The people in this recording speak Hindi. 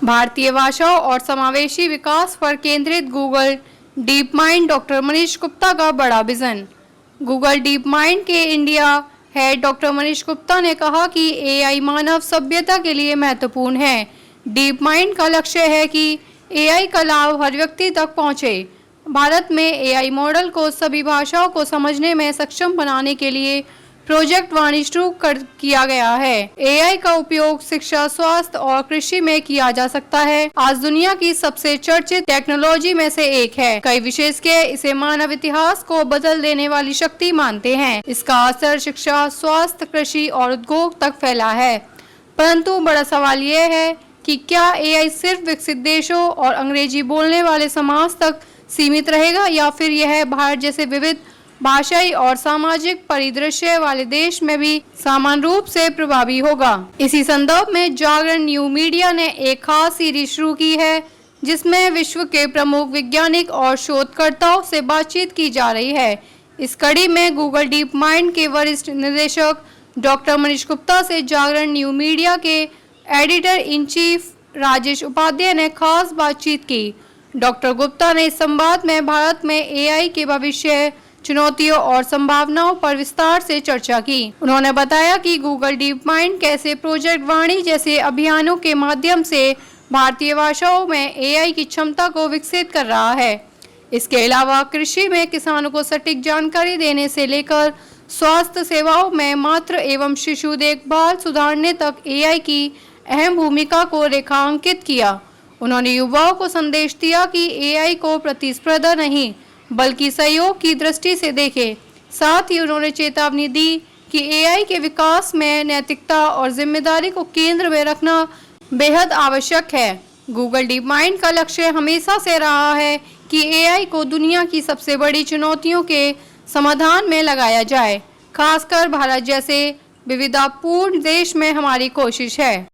भारतीय भाषाओं और समावेशी विकास पर केंद्रित Google deep mind doctor Manish Gupta का बड़ा विजन। गूगल डीप माइंड के India head doctor Manish Gupta ने कहा कि एआई मानव सभ्यता के लिए महत्वपूर्ण है। डीप माइंड का लक्ष्य है कि एआई का लाभ हर व्यक्ति तक पहुंचे। भारत में एआई मॉडल को सभी भाषाओं को समझने में सक्षम बनाने के लिए प्रोजेक्ट वाणी शुरू किया गया है। एआई का उपयोग शिक्षा, स्वास्थ्य और कृषि में किया जा सकता है। आज दुनिया की सबसे चर्चित टेक्नोलॉजी में से एक है। कई विशेषज्ञ इसे मानव इतिहास को बदल देने वाली शक्ति मानते हैं। इसका असर शिक्षा, स्वास्थ्य, कृषि और उद्योग तक फैला है। परंतु बड़ा सवाल यह है कि क्या एआई सिर्फ विकसित देशों और अंग्रेजी बोलने वाले समाज तक सीमित रहेगा या फिर यह भारत जैसे विविध भाषाई और सामाजिक परिदृश्य वाले देश में भी समान रूप से प्रभावी होगा। इसी संदर्भ में जागरण न्यू मीडिया ने एक खास सीरीज शुरू की है जिसमें विश्व के प्रमुख वैज्ञानिक और शोधकर्ताओं से बातचीत की जा रही है। इस कड़ी में गूगल डीप माइंड के वरिष्ठ निदेशक डॉक्टर मनीष गुप्ता से जागरण न्यू मीडिया के editor in chief Rajesh Upadhyay ने खास बातचीत की। डॉक्टर गुप्ता ने इस संवाद में भारत में एआई के भविष्य, चुनौतियों और संभावनाओं पर विस्तार से चर्चा की। उन्होंने बताया कि गूगल डीप माइंड कैसे प्रोजेक्ट वाणी जैसे अभियानों के माध्यम से भारतीय भाषाओं में एआई की क्षमता को विकसित कर रहा है। इसके अलावा कृषि में किसानों को सटीक जानकारी देने से लेकर स्वास्थ्य सेवाओं में मातृ एवं शिशु देखभाल सुधारने तक एआई की अहम भूमिका को रेखांकित किया। उन्होंने युवाओं को संदेश दिया कि एआई को प्रतिस्पर्धा नहीं बल्कि सहयोग की दृष्टि से देखें। साथ ही उन्होंने चेतावनी दी कि एआई के विकास में नैतिकता और जिम्मेदारी को केंद्र में रखना बेहद आवश्यक है। गूगल डीप माइंड का लक्ष्य हमेशा से रहा है कि एआई को दुनिया की सबसे बड़ी चुनौतियों के समाधान में लगाया जाए। खासकर भारत जैसे विविधतापूर्ण देश में हमारी कोशिश है।